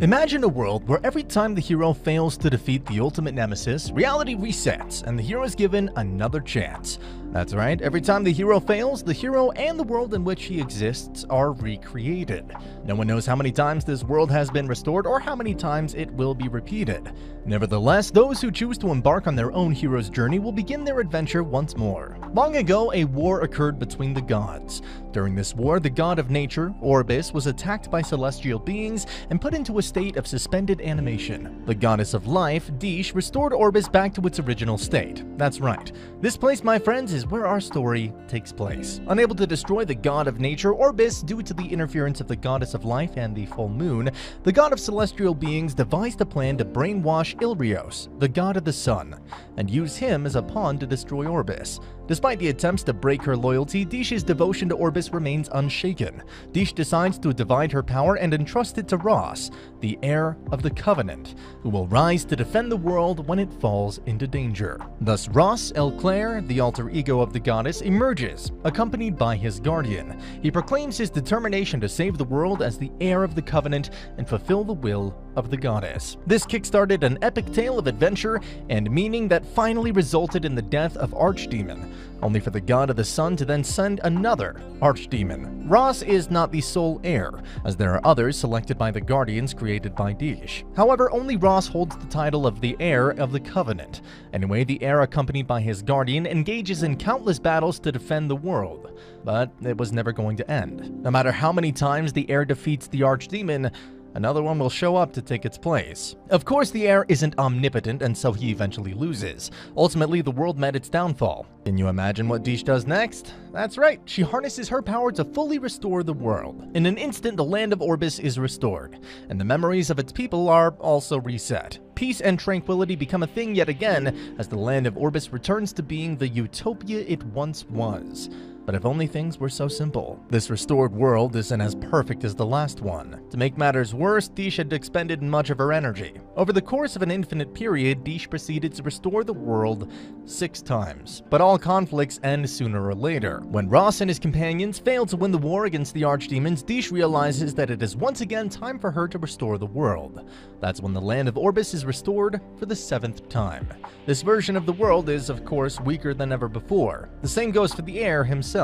Imagine a world where every time the hero fails to defeat the ultimate nemesis, reality resets and the hero is given another chance. That's right, every time the hero fails, the hero and the world in which he exists are recreated. No one knows how many times this world has been restored or how many times it will be repeated. Nevertheless, those who choose to embark on their own hero's journey will begin their adventure once more. Long ago, a war occurred between the gods. During this war, the god of nature, Orbis, was attacked by celestial beings and put into a state of suspended animation. The goddess of life, Dish, restored Orbis back to its original state. That's right. This place, my friends, is where our story takes place. Unable to destroy the god of nature, Orbis, due to the interference of the goddess of life and the full moon, the god of celestial beings devised a plan to brainwash Ilrios, the god of the sun, and use him as a pawn to destroy Orbis. Despite the attempts to break her loyalty, Dish's devotion to Orbis remains unshaken. Dish decides to divide her power and entrust it to Ross, the heir of the Covenant, who will rise to defend the world when it falls into danger. Thus, Ross El Claire, the alter ego of the goddess, emerges, accompanied by his guardian. He proclaims his determination to save the world as the heir of the Covenant and fulfill the will of the goddess. This kickstarted an epic tale of adventure and meaning that finally resulted in the death of Archdemon, only for the god of the sun to then send another Archdemon. Ross is not the sole heir, as there are others selected by the Guardians created by Dish. However, only Ross holds the title of the heir of the Covenant. Anyway, the heir, accompanied by his guardian, engages in countless battles to defend the world, but it was never going to end. No matter how many times the heir defeats the Archdemon, another one will show up to take its place. Of course, the heir isn't omnipotent, and so he eventually loses. Ultimately, the world met its downfall. Can you imagine what Dish does next? That's right, she harnesses her power to fully restore the world. In an instant, the land of Orbis is restored, and the memories of its people are also reset. Peace and tranquility become a thing yet again, as the land of Orbis returns to being the utopia it once was. But if only things were so simple. This restored world isn't as perfect as the last one. To make matters worse, Dish had expended much of her energy. Over the course of an infinite period, Dish proceeded to restore the world 6 times. But all conflicts end sooner or later. When Ross and his companions fail to win the war against the Archdemons, Dish realizes that it is once again time for her to restore the world. That's when the land of Orbis is restored for the 7th time. This version of the world is, of course, weaker than ever before. The same goes for the heir himself.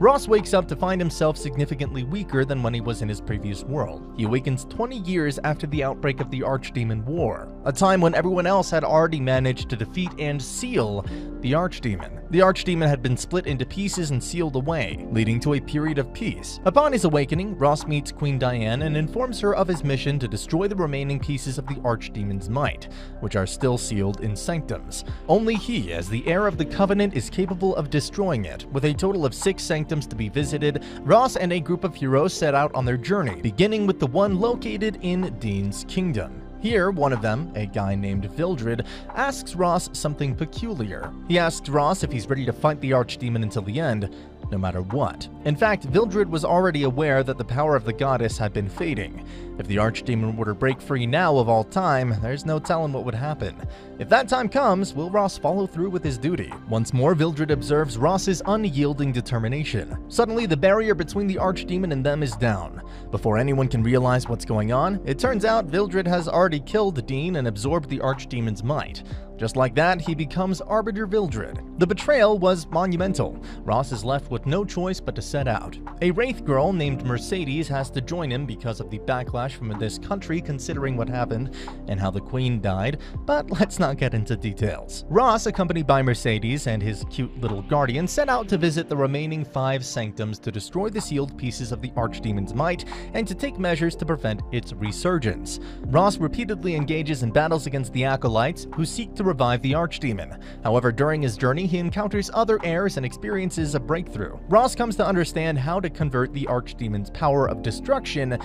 Ross wakes up to find himself significantly weaker than when he was in his previous world. He awakens 20 years after the outbreak of the Archdemon War, a time when everyone else had already managed to defeat and seal the Archdemon. The Archdemon had been split into pieces and sealed away, leading to a period of peace. Upon his awakening, Ross meets Queen Diane and informs her of his mission to destroy the remaining pieces of the Archdemon's might, which are still sealed in sanctums. Only he, as the heir of the Covenant, is capable of destroying it. With a total of 6 sanctums to be visited, Ross and a group of heroes set out on their journey, beginning with the one located in Dean's Kingdom. Here, one of them, a guy named Vildred, asks Ross something peculiar. He asks Ross if he's ready to fight the Archdemon until the end, no matter what. In fact, Vildred was already aware that the power of the goddess had been fading. If the Archdemon were to break free now of all time, there's no telling what would happen. If that time comes, will Ross follow through with his duty? Once more, Vildred observes Ross's unyielding determination. Suddenly, the barrier between the Archdemon and them is down. Before anyone can realize what's going on, it turns out Vildred has already killed Dean and absorbed the Archdemon's might. Just like that, he becomes Arbiter Vildred. The betrayal was monumental. Ross is left with no choice but to set out. A Wraith girl named Mercedes has to join him because of the backlash from this country, considering what happened and how the Queen died, but let's not get into details. Ross, accompanied by Mercedes and his cute little guardian, set out to visit the remaining 5 sanctums to destroy the sealed pieces of the Archdemon's might and to take measures to prevent its resurgence. Ross repeatedly engages in battles against the Acolytes, who seek to revive the Archdemon. However, during his journey, he encounters other heirs and experiences a breakthrough. Ross comes to understand how to convert the Archdemon's power of destruction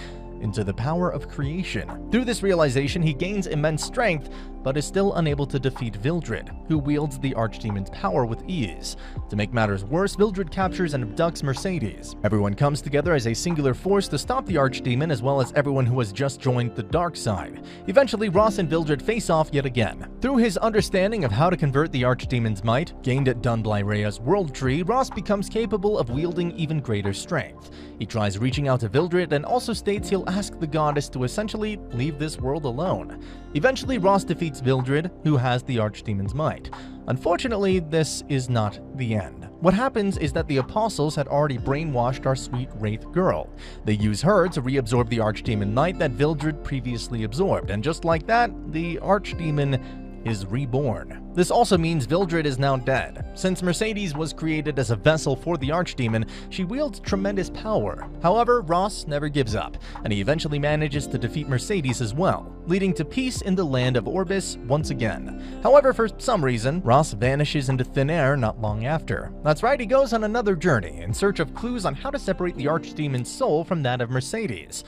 into the power of creation. Through this realization, he gains immense strength, but is still unable to defeat Vildred, who wields the Archdemon's power with ease. To make matters worse, Vildred captures and abducts Mercedes. Everyone comes together as a singular force to stop the Archdemon, as well as everyone who has just joined the dark side. Eventually, Ross and Vildred face off yet again. Through his understanding of how to convert the Archdemon's might, gained at Dunblairea's World Tree, Ross becomes capable of wielding even greater strength. He tries reaching out to Vildred and also states he'll ask the goddess to essentially leave this world alone. Eventually, Ross defeats Vildred, who has the Archdemon's might. Unfortunately, this is not the end. What happens is that the apostles had already brainwashed our sweet Wraith girl. They use her to reabsorb the Archdemon might that Vildred previously absorbed, and just like that, the Archdemon is reborn. This also means Vildred is now dead. Since Mercedes was created as a vessel for the Archdemon, she wields tremendous power. However, Ross never gives up, and he eventually manages to defeat Mercedes as well, leading to peace in the land of Orbis once again. However, for some reason, Ross vanishes into thin air not long after. That's right, he goes on another journey in search of clues on how to separate the Archdemon's soul from that of Mercedes.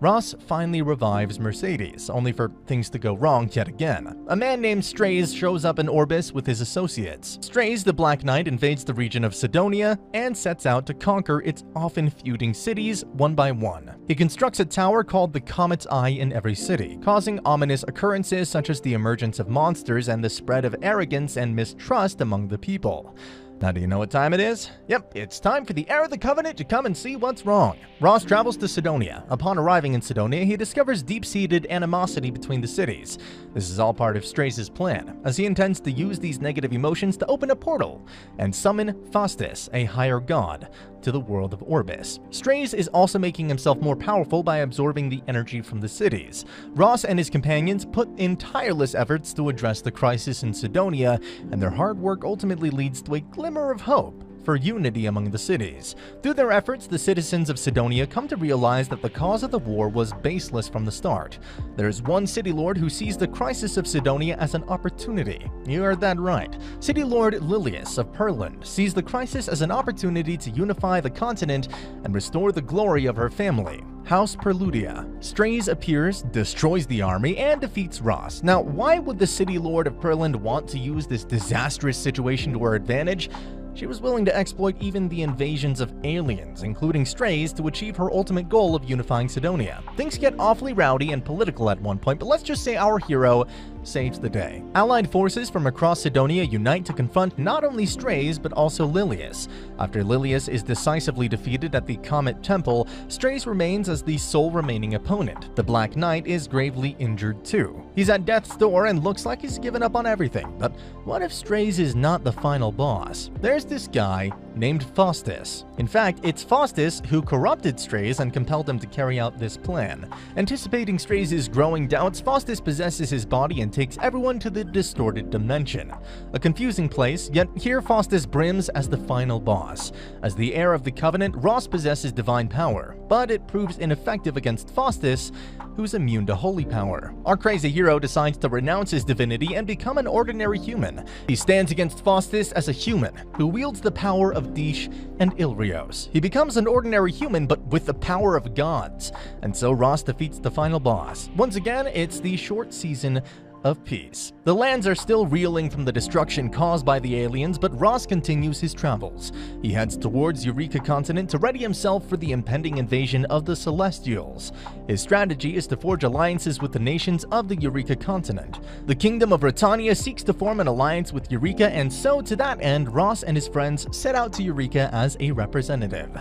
Ross finally revives Mercedes, only for things to go wrong yet again. A man named Strays shows up in Orbis with his associates. Strays, the Black Knight, invades the region of Sidonia and sets out to conquer its often feuding cities one by one. He constructs a tower called the Comet's Eye in every city, causing ominous occurrences such as the emergence of monsters and the spread of arrogance and mistrust among the people. Now, do you know what time it is? Yep, it's time for the Heir of the Covenant to come and see what's wrong. Ross travels to Sidonia. Upon arriving in Sidonia, he discovers deep-seated animosity between the cities. This is all part of Strays' plan, as he intends to use these negative emotions to open a portal and summon Faustus, a higher god, to the world of Orbis. Strays is also making himself more powerful by absorbing the energy from the cities. Ross and his companions put in tireless efforts to address the crisis in Sidonia, and their hard work ultimately leads to a glimmer of hope for unity among the cities. Through their efforts, the citizens of Sidonia come to realize that the cause of the war was baseless from the start. There is one city lord who sees the crisis of Sidonia as an opportunity. You heard that right. City Lord Lilius of Perland sees the crisis as an opportunity to unify the continent and restore the glory of her family, House Perludia. Strays appears, destroys the army, and defeats Ross. Now, why would the City Lord of Perland want to use this disastrous situation to her advantage? She was willing to exploit even the invasions of aliens, including Strays, to achieve her ultimate goal of unifying Sidonia. Things get awfully rowdy and political at one point, but let's just say our hero saves the day. Allied forces from across Sidonia unite to confront not only Strays, but also Lilius. After Lilius is decisively defeated at the Comet Temple, Strays remains as the sole remaining opponent. The Black Knight is gravely injured too. He's at death's door and looks like he's given up on everything, but what if Strays is not the final boss? There's this guy named Faustus. In fact, it's Faustus who corrupted Strays and compelled him to carry out this plan. Anticipating Strays' growing doubts, Faustus possesses his body and takes everyone to the distorted dimension. A confusing place, yet here Faustus brims as the final boss. As the heir of the Covenant, Ross possesses divine power, but it proves ineffective against Faustus, who's immune to holy power. Our crazy hero decides to renounce his divinity and become an ordinary human. He stands against Faustus as a human, who wields the power of Dish and Ilrios. He becomes an ordinary human, but with the power of gods. And so Ross defeats the final boss. Once again, it's the short season of peace. The lands are still reeling from the destruction caused by the aliens, but Ross continues his travels. He heads towards Eureka Continent to ready himself for the impending invasion of the Celestials. His strategy is to forge alliances with the nations of the Eureka Continent. The Kingdom of Britannia seeks to form an alliance with Eureka, and so to that end, Ross and his friends set out to Eureka as a representative.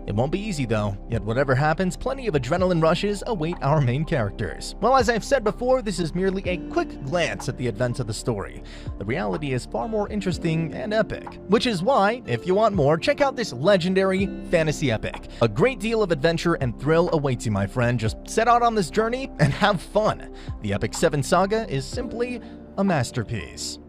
It won't be easy though, yet whatever happens, plenty of adrenaline rushes await our main characters. Well, as I've said before, this is merely a quick glance at the events of the story. The reality is far more interesting and epic, which is why, if you want more, check out this legendary fantasy epic. A great deal of adventure and thrill awaits you, my friend. Just set out on this journey and have fun. The Epic 7 Saga is simply a masterpiece.